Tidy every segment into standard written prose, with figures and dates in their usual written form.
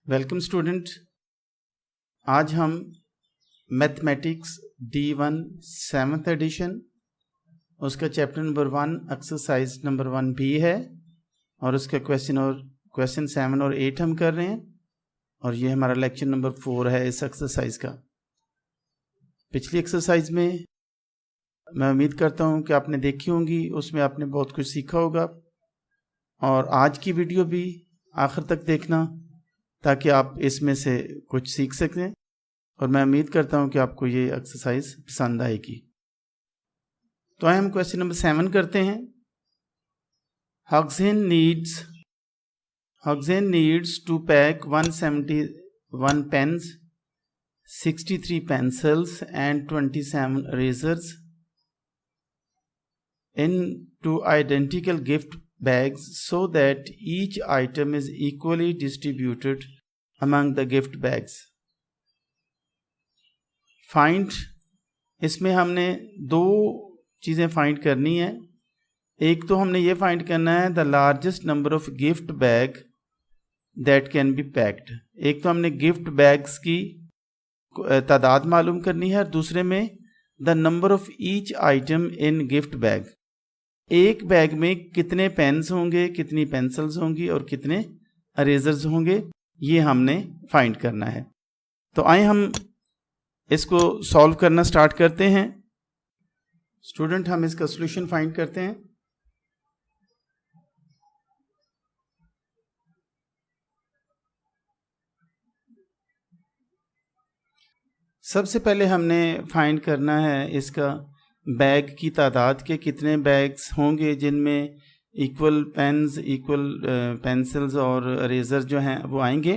Welcome student, आज हम mathematics D1 7th addition उसका चैप्टर नंबर 1 एक्सरसाइज नंबर 1 भी है और उसका क्वेश्चन 7 और 8 हम कर रहे हैं और ये हमारा लेक्चर नंबर 4 है इस एक्सरसाइज का। पिछली एक्सरसाइज में मैं उम्मीद करता हूँ कि आपने देखी होंगी, उसमें आपने बहुत कुछ सीखा होगा और आज की वीडियो भी आखिर तक देखना ताकि आप इसमें से कुछ सीख सकें और मैं उम्मीद करता हूं कि आपको ये एक्सरसाइज पसंद आएगी। तो आइए हम क्वेश्चन नंबर 7 करते हैं। Hugshin needs to pack 171 pens, 63 pencils and 27 erasers into identical gift bags so that each item is equally distributed among the gift bags. Find, इसमें हमने दो चीज़ें फाइंड करनी है। एक तो हमने ये फाइंड करना है the largest number of gift bag that can be packed. एक तो हमने गिफ्ट बैग्स की तादाद मालूम करनी है और दूसरे में the number of each item in gift bag. एक बैग में कितने पेन्स होंगे, कितनी पेंसिल्स होंगी और कितने अरेजर्स होंगे, ये हमने फाइंड करना है। तो आइए हम इसको सॉल्व करना स्टार्ट करते हैं। स्टूडेंट, हम इसका सॉल्यूशन फाइंड करते हैं। सबसे पहले हमने फाइंड करना है इसका बैग की तादाद के कितने बैग्स होंगे जिनमें इक्वल पेन्स, इक्वल पेंसिल्स और अरेजर जो हैं वो आएंगे।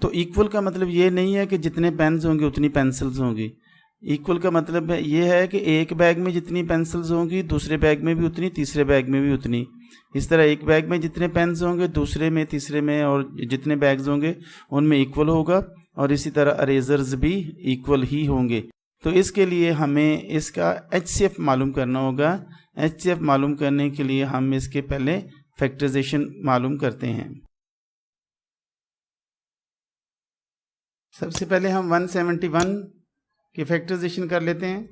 तो इक्वल का मतलब ये नहीं है कि जितने पेन्स होंगे उतनी पेंसिल्स होंगी। इक्वल का मतलब ये है कि एक बैग में जितनी पेंसिल्स होंगी दूसरे बैग में भी उतनी, तीसरे बैग में भी उतनी। इस तरह एक बैग में जितने पेन्स होंगे दूसरे में, तीसरे में और जितने बैग्स होंगे उनमें इक्वल होगा और इसी तरह अरेजर्स भी इक्वल ही होंगे। तो इसके लिए हमें इसका HCF मालूम करना होगा। HCF मालूम करने के लिए हम इसके पहले फैक्टराइजेशन मालूम करते हैं। सबसे पहले हम 171 की फैक्टराइजेशन कर लेते हैं।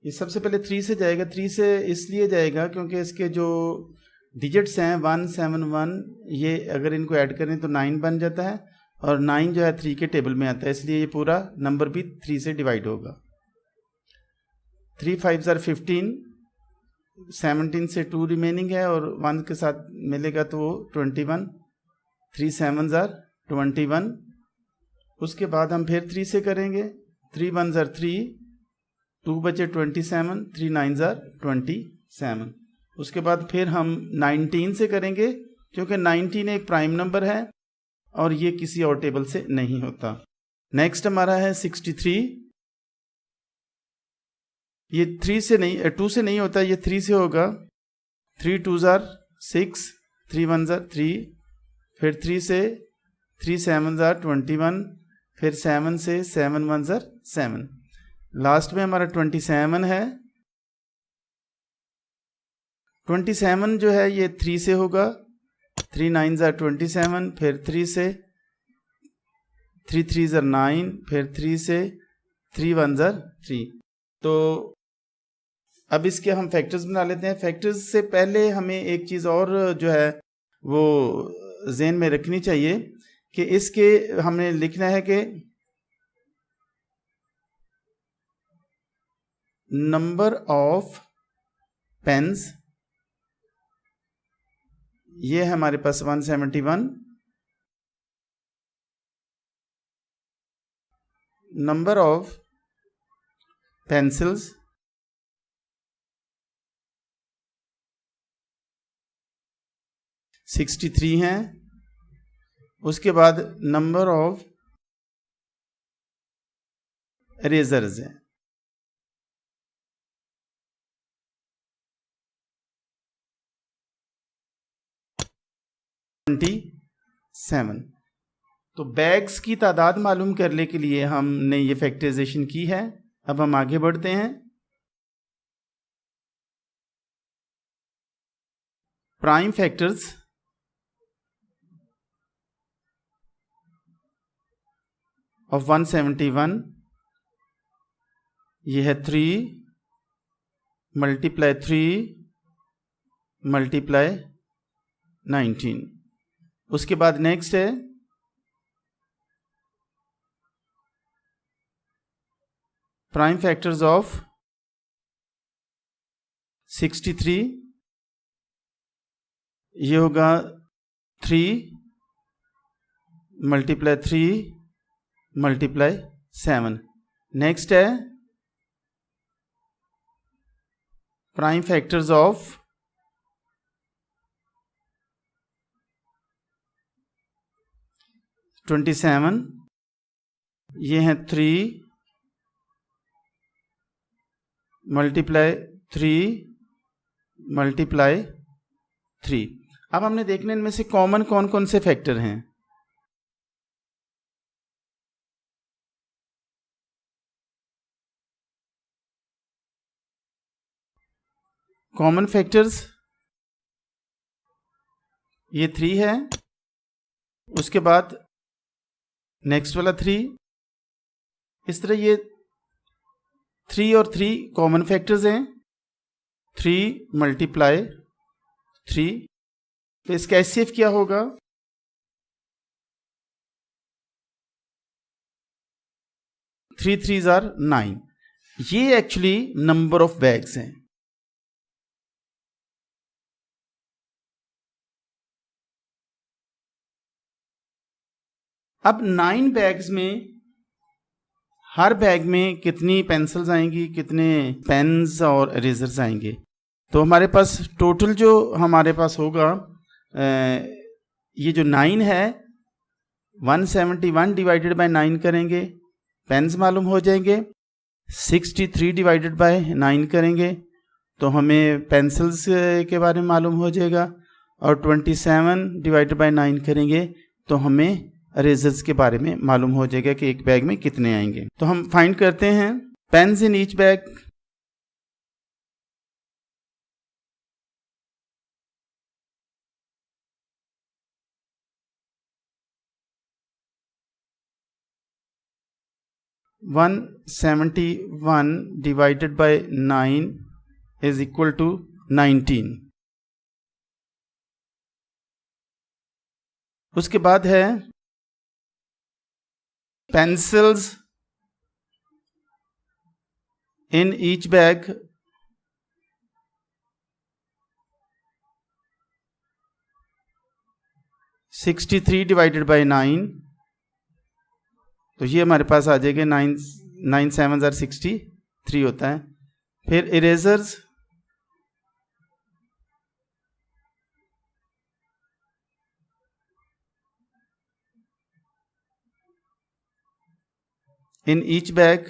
ये सबसे पहले 3 से जाएगा। 3 से इसलिए जाएगा क्योंकि इसके जो डिजिट्स हैं 171, ये अगर इनको ऐड करें तो 9 बन जाता है और 9 जो है 3 के टेबल में आता है, इसलिए ये पूरा नंबर भी 3 से डिवाइड होगा। 3 5 are 15, 17 से 2 रिमेनिंग है और 1 के साथ मिलेगा तो वो 21, 3 7 are 21। उसके बाद हम फिर 3 से करेंगे। 3 1 are 3, 2 बचे 27, 3 9 are 27। उसके बाद फिर हम 19 से करेंगे क्योंकि 19 एक प्राइम नंबर है और ये किसी और टेबल से नहीं होता। नेक्स्ट हमारा है 63। ये 2 से नहीं होता, ये 3 से होगा। 3 2s are 6, 3 1s are 3, फिर 3 से 3 7s are 21, फिर 7 से 7 1s are 7। लास्ट में हमारा 27 है। 27 जो है ये 3 से होगा। 3 9s are 27, फिर 3 से 3 3s are 9, फिर 3 से 3 1s are 3। तो अब इसके हम फैक्टर्स बना लेते हैं। फैक्टर्स से पहले हमें एक चीज़ और जो है वो ज़हन में रखनी चाहिए कि इसके हमने लिखना है कि नंबर ऑफ पेन्स, ये है हमारे पास 171। नंबर ऑफ पेंसिल्स, 63 हैं, उसके बाद नंबर ऑफ इरेजर्स हैं, 27। तो बैग्स की तादाद मालूम करने के लिए हमने ये फैक्टराइजेशन की है। अब हम आगे बढ़ते हैं। प्राइम फैक्टर्स ऑफ 171, ये है 3 मल्टीप्लाई 3 मल्टीप्लाई 19। उसके बाद नेक्स्ट है प्राइम फैक्टर्स ऑफ 63, ये होगा 3 मल्टीप्लाई 3 मल्टीप्लाई 7। नेक्स्ट है प्राइम फैक्टर्स ऑफ 27, ये हैं 3 मल्टीप्लाई 3 मल्टीप्लाई 3। अब हमने देखना इनमें से कॉमन कौन कौन से फैक्टर हैं। कॉमन फैक्टर्स ये 3 है, उसके बाद नेक्स्ट वाला 3, इस तरह ये 3 और 3 कॉमन फैक्टर्स हैं। 3 मल्टीप्लाई 3, तो इसका एचसीएफ क्या होगा? 3 3s are 9। ये एक्चुअली नंबर ऑफ बैग्स हैं। अब 9 बैग्स में हर बैग में कितनी पेंसिल्स आएंगी, कितने पेन्स और इरेजर्स आएंगे? तो हमारे पास टोटल जो हमारे पास होगा, ये जो 9 है 171 डिवाइडेड बाय 9 करेंगे, पेन्स मालूम हो जाएंगे। 63 डिवाइडेड बाय 9 करेंगे तो हमें पेंसिल्स के बारे में मालूम हो जाएगा, और 27 डिवाइडेड बाय 9 करेंगे तो हमें इरेजर्स के बारे में मालूम हो जाएगा कि एक बैग में कितने आएंगे। तो हम फाइंड करते हैं pens in each bag. One 71 divided by 9 is equal to 19। उसके बाद है pencils in each bag, 63 divided by 9, तो ये हमारे पास आ जाएगा 9 7 63 होता है। फिर erasers in each bag,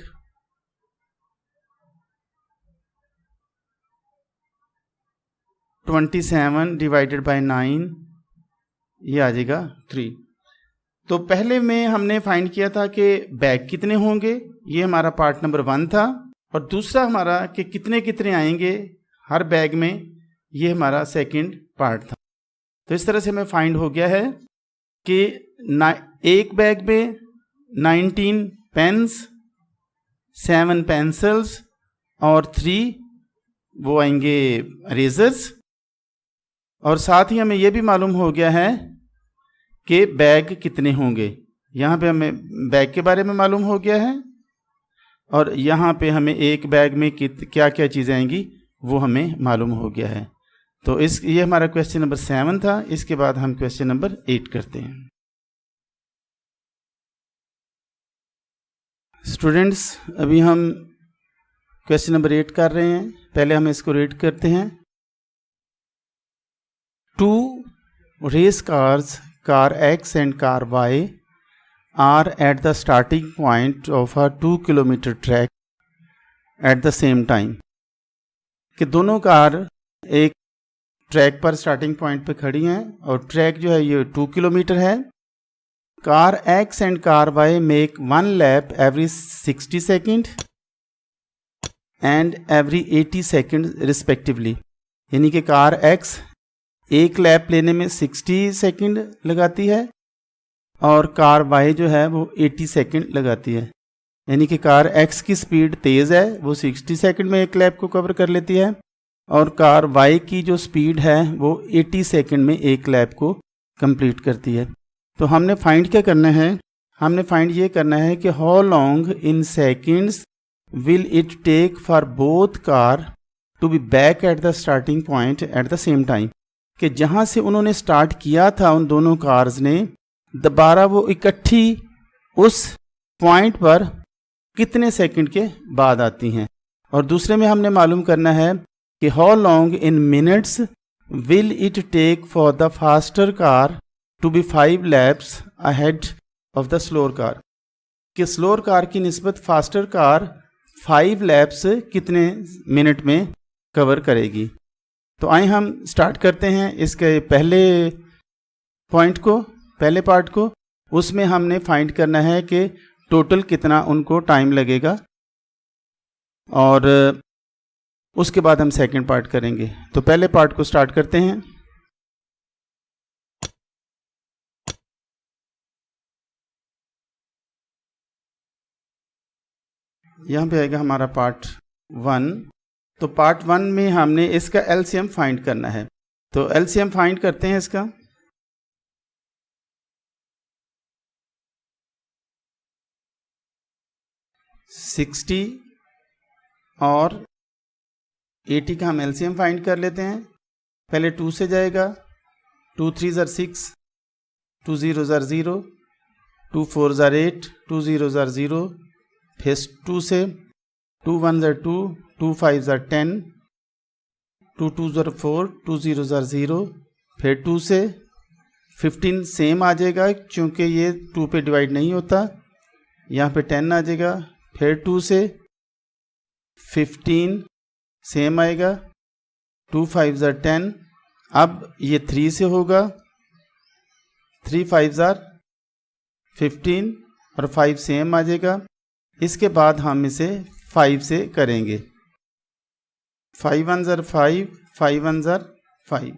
27 divided by 9, ये आ जाएगा 3। तो पहले में हमने फाइंड किया था कि बैग कितने होंगे, ये हमारा पार्ट नंबर 1 था, और दूसरा हमारा कि कितने कितने आएंगे हर बैग में, ये हमारा सेकंड पार्ट था। तो इस तरह से हमें फाइंड हो गया है कि एक बैग में 19 पेन्स, 7 पेंसिल्स और 3 वो आएंगे इरेजर्स, और साथ ही हमें यह भी मालूम हो गया है कि बैग कितने होंगे। यहाँ पे हमें बैग के बारे में मालूम हो गया है, और यहाँ पे हमें एक बैग में क्या क्या चीज़ें आएंगी वो हमें मालूम हो गया है। तो ये हमारा क्वेश्चन नंबर 7 था। इसके बाद हम क्वेश्चन नंबर 8 करते हैं। स्टूडेंट्स, अभी हम क्वेश्चन नंबर 8 कर रहे हैं। पहले हम इसको रीड करते हैं। 2 race cars, car X and car Y are at the starting point of a 2 kilometer track at the same time. कि दोनों कार एक ट्रैक पर स्टार्टिंग पॉइंट पे खड़ी हैं और ट्रैक जो है ये 2 किलोमीटर है. Car X and car Y make one lap every 60 seconds and every 80 seconds respectively. यानी कि कार X एक लैप लेने में 60 सेकंड लगाती है और कार Y जो है वो 80 सेकंड लगाती है. यानी कि कार X की स्पीड तेज़ है, वो 60 सेकंड में एक लैप को कवर कर लेती है और कार Y की जो स्पीड है वो 80 सेकंड में एक लैप को कंप्लीट करती है. तो हमने फाइंड क्या करना है? हमने फाइंड ये करना है कि how long in seconds will it take for both car to be back at the starting point at the same time. कि जहाँ से उन्होंने स्टार्ट किया था उन दोनों कार्स ने, दोबारा वो इकट्ठी उस पॉइंट पर कितने सेकंड के बाद आती हैं. और दूसरे में हमने मालूम करना है कि how long in minutes will it take for the faster car to be 5 laps ahead of the slower car. कि स्लोअर कार की निस्बत फास्टर कार 5 लैप्स कितने मिनट में कवर करेगी. तो आइए हम स्टार्ट करते हैं इसके पहले पॉइंट को, पहले पार्ट को. उसमें हमने फाइंड करना है कि टोटल कितना उनको टाइम लगेगा और उसके बाद हम सेकंड पार्ट करेंगे. तो पहले पार्ट को स्टार्ट करते हैं. यहाँ पे आएगा हमारा पार्ट 1. तो पार्ट 1 में हमने इसका एलसीएम फाइंड करना है. तो एलसीएम फाइंड करते हैं इसका. $60 और 80 का हम एलसीएम फाइंड कर लेते हैं. पहले 2 से जाएगा. 2 3 ज़र 6, 2 0 ज़र 0, 2 4 ज़र 8, 2 0 ज़र 0. फिर 2 से 2 1 ज़र 2, 2 5 ज़र 10, 2 2 ज़र 4, 2 0 ज़र 0. फिर 2 से 15 सेम आ जाएगा क्योंकि ये 2 पे डिवाइड नहीं होता. यहाँ पे 10 आ जाएगा. फिर 2 से 15 सेम आएगा. 2 5 ज़र 10. अब ये 3 से होगा. 3 5 ज़र 15 और 5 सेम आ जाएगा. इसके बाद हम इसे 5 से करेंगे. 5 1 ज़र 5, 5 1 ज़र 5.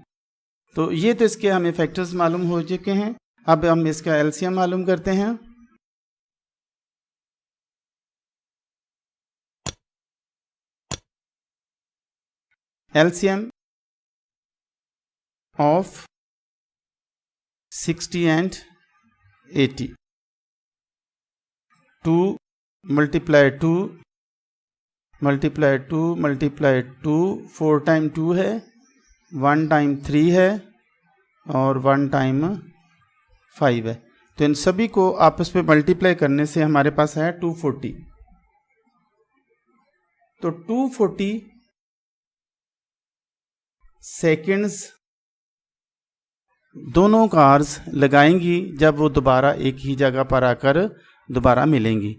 तो ये तो इसके हमें फैक्टर्स मालूम हो चुके हैं. अब हम इसका एलसीएम मालूम करते हैं. LCM of 60 and 80. 2 multiply 2 multiply 2 multiply 2, 4 time 2 है, 1 टाइम 3 है और 1 टाइम 5 है. तो इन सभी को आपस में मल्टीप्लाई करने से हमारे पास है 240. तो 240 सेकेंड्स दोनों कार्स लगाएंगी जब वो दोबारा एक ही जगह पर आकर दोबारा मिलेंगी.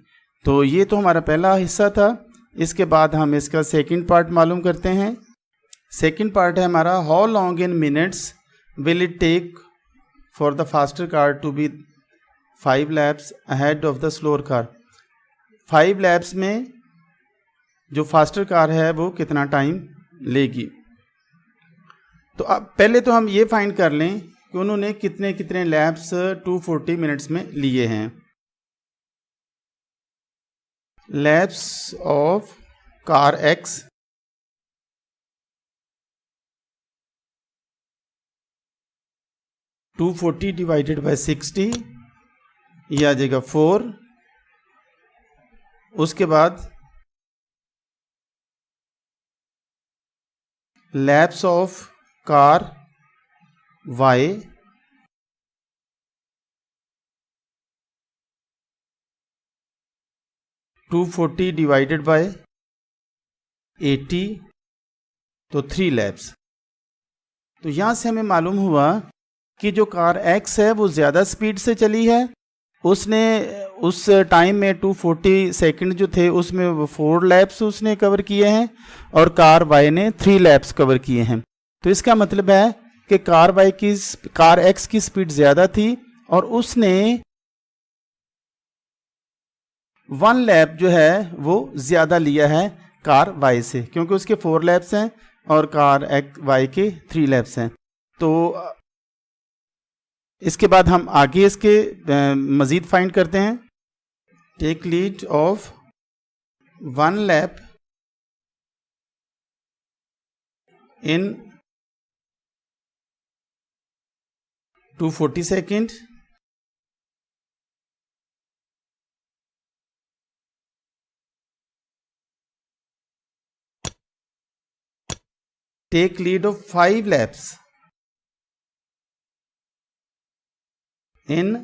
तो ये तो हमारा पहला हिस्सा था. इसके बाद हम इसका सेकंड पार्ट मालूम करते हैं. सेकंड पार्ट है हमारा how long in minutes will it take for the faster car to be 5 laps ahead of the slower car. 5 laps में जो फास्टर कार है वो कितना टाइम लेगी. तो अब पहले तो हम ये फाइंड कर लें कि उन्होंने कितने कितने लैप्स 240 मिनट्स में लिए हैं. Lapse of car X, (240 divided by 60) ये आ जाएगा 4. उसके बाद lapse of car Y, (240 divided by 80) तो 3 लैप्स. तो यहां से हमें मालूम हुआ कि जो कार X है वो ज़्यादा स्पीड से चली है, उसने उस टाइम में 240 सेकंड जो थे उसमें वो 4 लैप्स उसने कवर किए हैं और कार Y ने 3 लैप्स कवर किए हैं। तो इसका मतलब है कि कार X की स्पीड ज़्यादा थी और उसने 1 लैप जो है वो ज़्यादा लिया है कार Y से, क्योंकि उसके 4 लैप्स हैं और कार Y के 3 लैप्स हैं। तो इसके बाद हम आगे इसके मज़ीद फाइंड करते हैं। Take lead of 1 lap in 240 second take lead of 5 laps in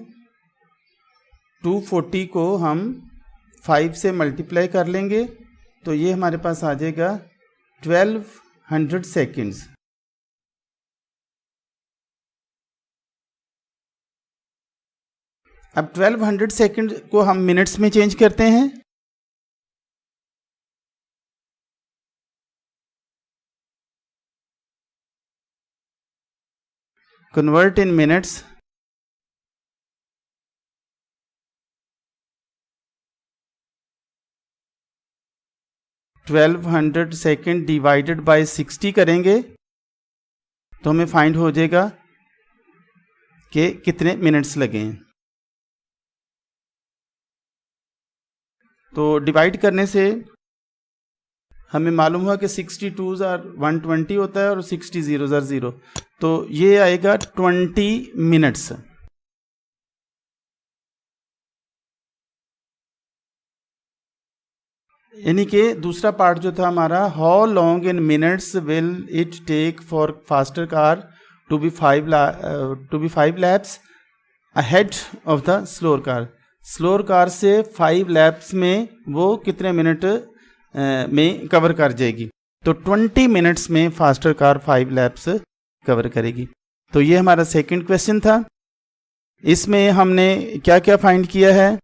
240 को हम 5 से मल्टीप्लाई कर लेंगे तो ये हमारे पास आ जाएगा 1200 सेकेंड्स। अब 1200 सेकेंड को हम मिनट्स में चेंज करते हैं। Convert in minutes. Twelve 1200 second divided by 60 करेंगे तो हमें फाइंड हो जाएगा कि कितने मिनट्स लगे हैं। तो डिवाइड करने से हमें मालूम हुआ कि 62 आर 120 होता है और 60 zeros आर 0, तो ये आएगा 20 मिनट्स। यानी कि दूसरा पार्ट जो था हमारा, how long in minutes will it take for faster car to be 5 laps ahead of the slower car. Slower car से 5 लैप्स में वो कितने मिनट में कवर कर जाएगी, तो 20 मिनट्स में फास्टर कार 5 लैप्स कवर करेगी। तो ये हमारा सेकंड क्वेश्चन था। इसमें हमने क्या क्या फाइंड किया है।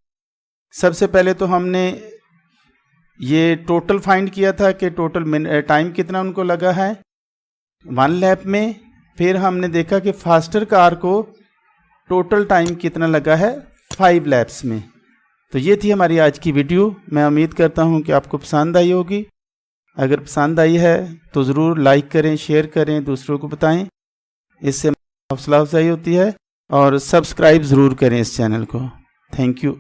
सबसे पहले तो हमने ये टोटल फाइंड किया था कि टोटल टाइम कितना उनको लगा है 1 लैप में। फिर हमने देखा कि फास्टर कार को टोटल टाइम कितना लगा है 5 लैप्स में। तो ये थी हमारी आज की वीडियो। मैं उम्मीद करता हूँ कि आपको पसंद आई होगी। अगर पसंद आई है तो ज़रूर लाइक करें, शेयर करें, दूसरों को बताएं, इससे हौसला अफजाई होती है। और सब्सक्राइब ज़रूर करें इस चैनल को। Thank you.